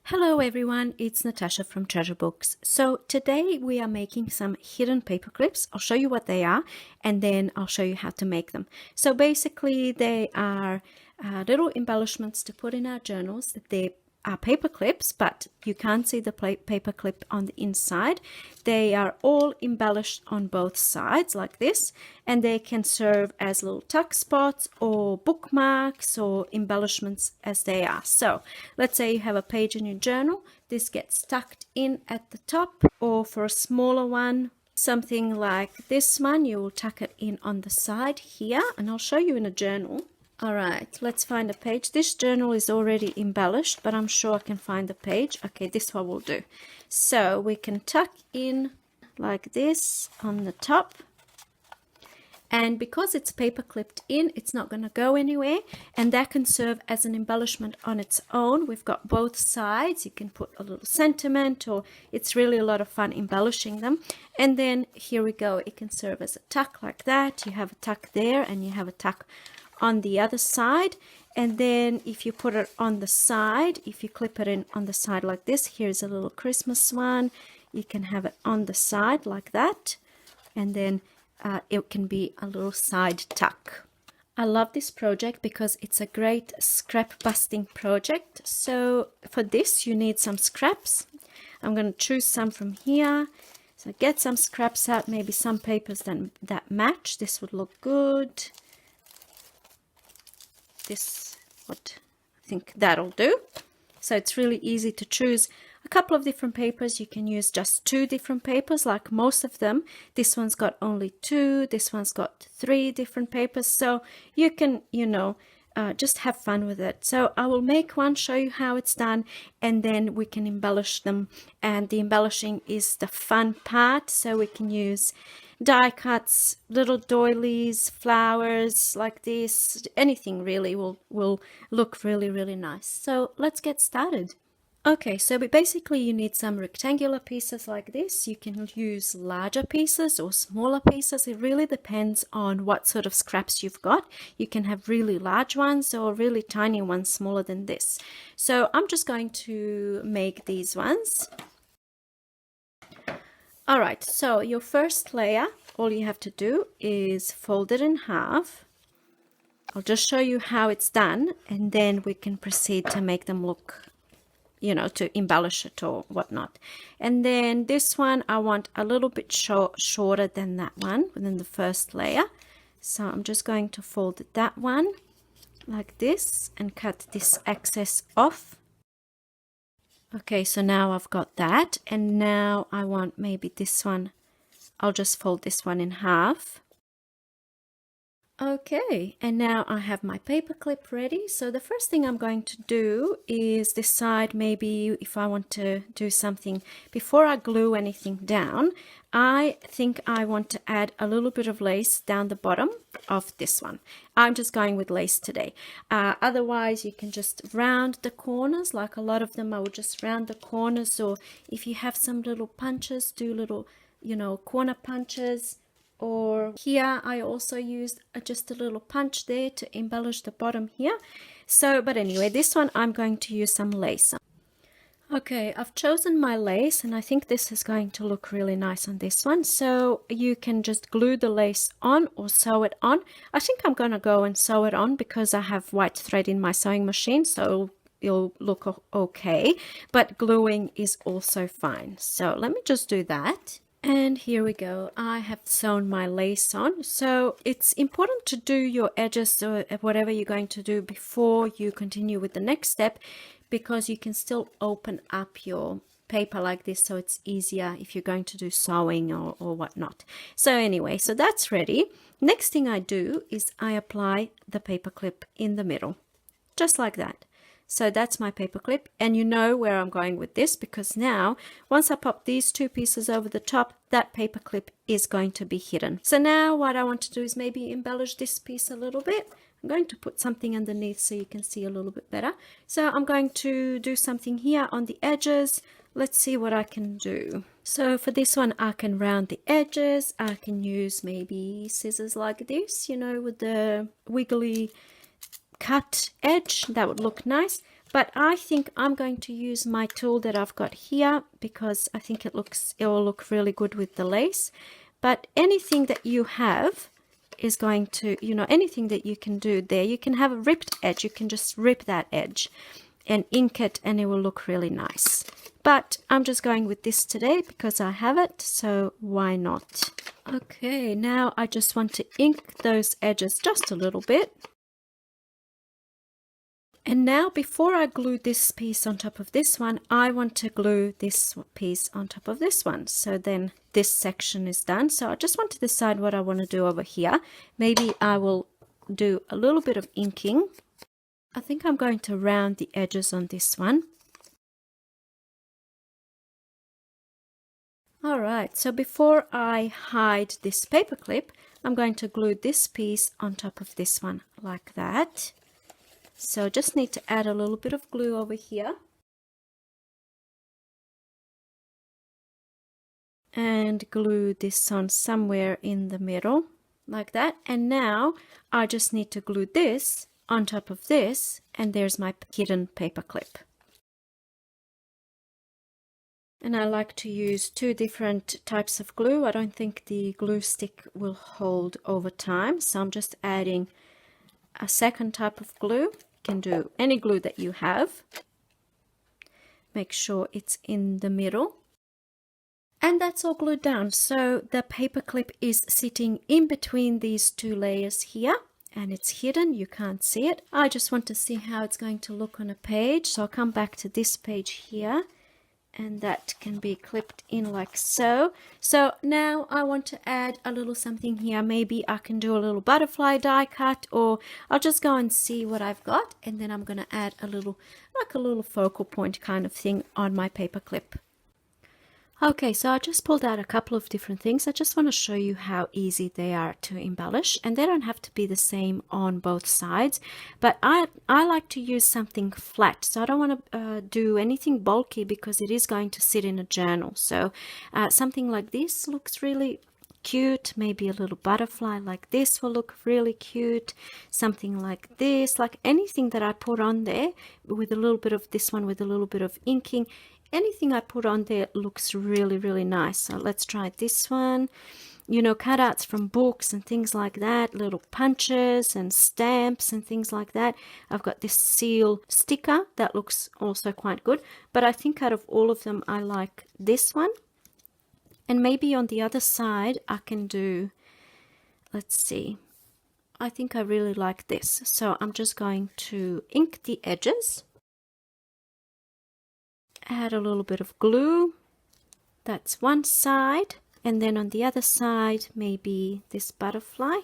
Hello everyone, it's Natasha from Treasure Books. So today we are making some hidden paper clips. I'll show you what they are and then I'll show you how to make them. So basically they are little embellishments to put in our journals. They are paper clips, but you can't see the paper clip on the inside. They are all embellished on both sides like this, and they can serve as little tuck spots or bookmarks or embellishments as they are. So let's say you have a page in your journal, this gets tucked in at the top, or for a smaller one, something like this one, you will tuck it in on the side here, and I'll show you in a journal. All right, let's find a page. This journal is already embellished, but I'm sure I can find the page. Okay, this one will do. So we can tuck in like this on the top. And because it's paper clipped in, it's not going to go anywhere. And that can serve as an embellishment on its own. We've got both sides. You can put a little sentiment, or it's really a lot of fun embellishing them. And then here we go. It can serve as a tuck like that. You have a tuck there and you have a tuck on the other side. And then if you put it on the side, if you clip it in on the side like this, here's a little Christmas one. You can have it on the side like that. And then it can be a little side tuck. I love this project because it's a great scrap busting project. So for this you need some scraps. I'm going to choose some from here. So get some scraps out, maybe some papers that match. This would look good. This what I think that'll do. So it's really easy to choose a couple of different papers. You can use just 2 different papers like most of them. This one's got only 2, this one's got 3 different papers, so you can just have fun with it. So I will make one, show you how it's done, and then we can embellish them. And the embellishing is the fun part, so we can use die cuts, little doilies, flowers like this, anything really will look really nice. So let's get started. Okay, so basically you need some rectangular pieces like this. You can use larger pieces or smaller pieces. It really depends on what sort of scraps you've got. You can have really large ones or really tiny ones smaller than this. So I'm just going to make these ones. All right, so your first layer, all you have to do is fold it in half. I'll just show you how it's done, and then we can proceed to make them look, to embellish it or whatnot. And then this one, I want a little bit shorter than that one, within the first layer. So I'm just going to fold that one like this and cut this excess off. Okay, so now I've got that, and now I want maybe this one. I'll just fold this one in half. Okay, and now I have my paper clip ready. So the first thing I'm going to do is decide maybe if I want to do something before I glue anything down. I think I want to add a little bit of lace down the bottom of this one. I'm just going with lace today. Otherwise you can just round the corners, like a lot of them I would just round the corners, or if you have some little punches, do little corner punches. Or here I also used just a little punch there to embellish the bottom here. So, but anyway, this one I'm going to use some lace. Okay, I've chosen my lace, and I think this is going to look really nice on this one. So you can just glue the lace on or sew it on. I think I'm going to go and sew it on because I have white thread in my sewing machine, so it'll look okay. But gluing is also fine. So let me just do that. And here we go. I have sewn my lace on. So it's important to do your edges or whatever you're going to do before you continue with the next step, because you can still open up your paper like this, so it's easier if you're going to do sewing or whatnot. So anyway, so that's ready. Next thing I do is I apply the paper clip in the middle, just like that. So that's my paper clip, and you know where I'm going with this, because now once I pop these 2 pieces over the top, that paper clip is going to be hidden. So now what I want to do is maybe embellish this piece a little bit. I'm going to put something underneath so you can see a little bit better. So I'm going to do something here on the edges. Let's see what I can do. So for this one, I can round the edges. I can use maybe scissors like this, with the wiggly cut edge. That would look nice. But I think I'm going to use my tool that I've got here because I think it will look really good with the lace. But anything that you have is going to, anything that you can do there. You can have a ripped edge. You can just rip that edge and ink it and it will look really nice. But I'm just going with this today because I have it, so why not? Okay, now I just want to ink those edges just a little bit. And now before I glue this piece on top of this one, I want to glue this piece on top of this one. So then this section is done. So I just want to decide what I want to do over here. Maybe I will do a little bit of inking. I think I'm going to round the edges on this one. All right, so before I hide this paper clip, I'm going to glue this piece on top of this one like that. So just need to add a little bit of glue over here. And glue this on somewhere in the middle like that. And now I just need to glue this on top of this, and there's my hidden paper clip. And I like to use 2 different types of glue. I don't think the glue stick will hold over time, so I'm just adding a second type of glue. You can do any glue that you have. Make sure it's in the middle. And that's all glued down. So the paper clip is sitting in between these 2 layers here, and it's hidden. You can't see it. I just want to see how it's going to look on a page. So I'll come back to this page here. And that can be clipped in like so. So now I want to add a little something here. Maybe I can do a little butterfly die cut, or I'll just go and see what I've got, and then I'm going to add a little, like a little focal point kind of thing on my paper clip. Okay, so I just pulled out a couple of different things. I just want to show you how easy they are to embellish, and they don't have to be the same on both sides, but I like to use something flat, so I don't want to do anything bulky because it is going to sit in a journal. So something like this looks really cute. Maybe a little butterfly like this will look really cute. Something like this, like anything that I put on there with a little bit of this one with a little bit of inking. Anything I put on there looks really, really nice. So let's try this one. Cutouts from books and things like that, little punches and stamps and things like that. I've got this seal sticker that looks also quite good. But I think out of all of them, I like this one. And maybe on the other side, I can do, let's see. I think I really like this. So I'm just going to ink the edges. Add a little bit of glue. That's one side, and then on the other side maybe this butterfly.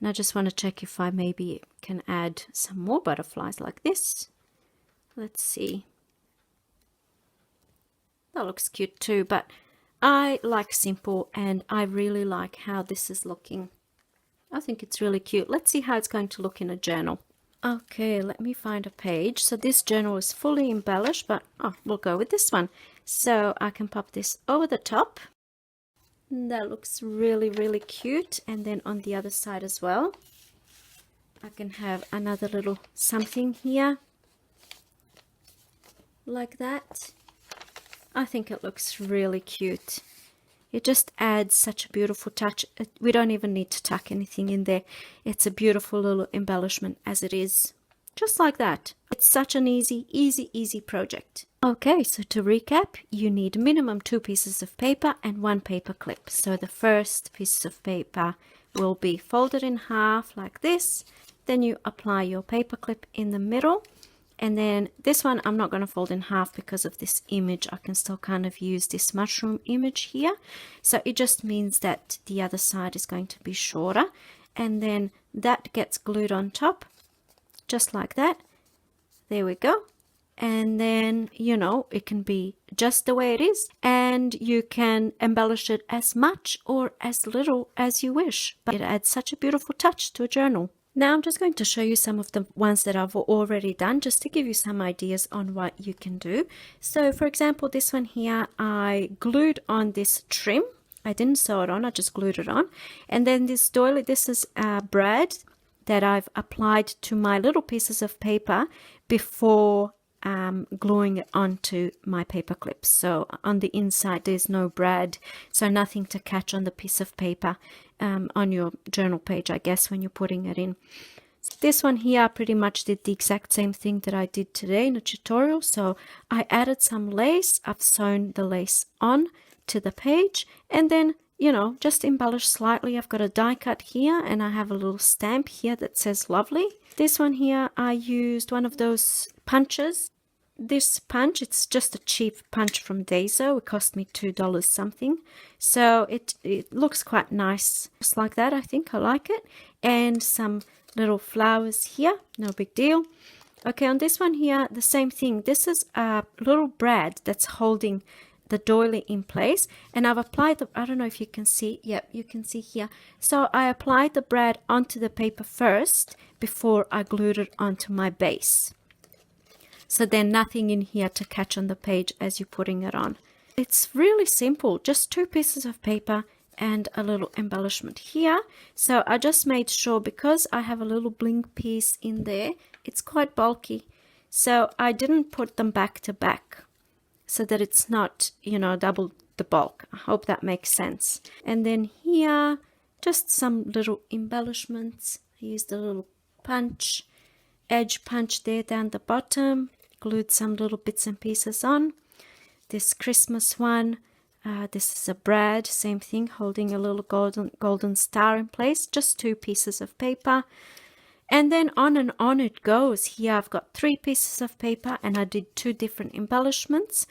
And I just want to check if I maybe can add some more butterflies like this. Let's see. That looks cute too, but I like simple and I really like how this is looking. I think it's really cute. Let's see how it's going to look in a journal. Okay, let me find a page. So this journal is fully embellished, but we'll go with this one. So I can pop this over the top. That looks really, really cute. And then on the other side as well, I can have another little something here. Like that. I think it looks really cute. It just adds such a beautiful touch. We don't even need to tuck anything in there. It's a beautiful little embellishment as it is. Just like that. It's such an easy project. Okay, so to recap, you need minimum 2 pieces of paper and 1 paper clip. So the first piece of paper will be folded in half like this. Then you apply your paper clip in the middle. And then this one I'm not going to fold in half because of this image. I can still kind of use this mushroom image here. So it just means that the other side is going to be shorter. And then that gets glued on top, just like that. There we go. And then, it can be just the way it is. And you can embellish it as much or as little as you wish. But it adds such a beautiful touch to a journal. Now I'm just going to show you some of the ones that I've already done just to give you some ideas on what you can do. So for example, this one here, I glued on this trim. I didn't sew it on, I just glued it on. And then this doily, this is Brad. that I've applied to my little pieces of paper before gluing it onto my paper clips. So on the inside there's no brad, so nothing to catch on the piece of paper on your journal page, I guess, when you're putting it in. This one here, I pretty much did the exact same thing that I did today in the tutorial. So I added some lace, I've sewn the lace on to the page, and then, you know, just embellish slightly. I've got a die cut here, and I have a little stamp here that says lovely. This one here, I used one of those punches. This punch, it's just a cheap punch from Daiso. It cost me $2 something. So it looks quite nice, just like that. I think I like it. And some little flowers here, no big deal. Okay, on this one here, the same thing. This is a little brad that's holding the doily in place, and I've applied the, I don't know if you can see, yep, you can see here. So I applied the brad onto the paper first before I glued it onto my base. So then nothing in here to catch on the page as you're putting it on. It's really simple, just 2 pieces of paper and a little embellishment here. So I just made sure, because I have a little bling piece in there, it's quite bulky. So I didn't put them back to back so that it's not, you know, double the bulk. I hope that makes sense. And then here, just some little embellishments. I used a little punch, edge punch there down the bottom, glued some little bits and pieces on. This Christmas one, this is a brad, same thing, holding a little golden star in place, just 2 pieces of paper. And then on and on it goes. Here I've got 3 pieces of paper, and I did 2 different embellishments.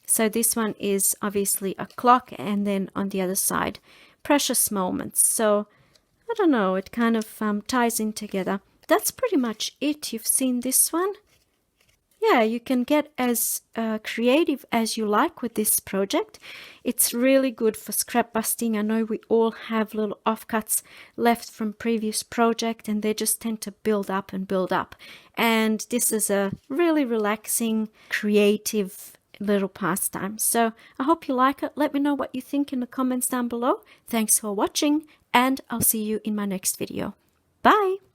So this one is obviously a clock, and then on the other side, precious moments. So I don't know, it kind of ties in together. That's pretty much it. You've seen this one. Yeah, you can get as creative as you like with this project. It's really good for scrap busting. I know we all have little offcuts left from previous project, and they just tend to build up and build up. And this is a really relaxing, creative little pastime. So I hope you like it. Let me know what you think in the comments down below. Thanks for watching, and I'll see you in my next video. Bye!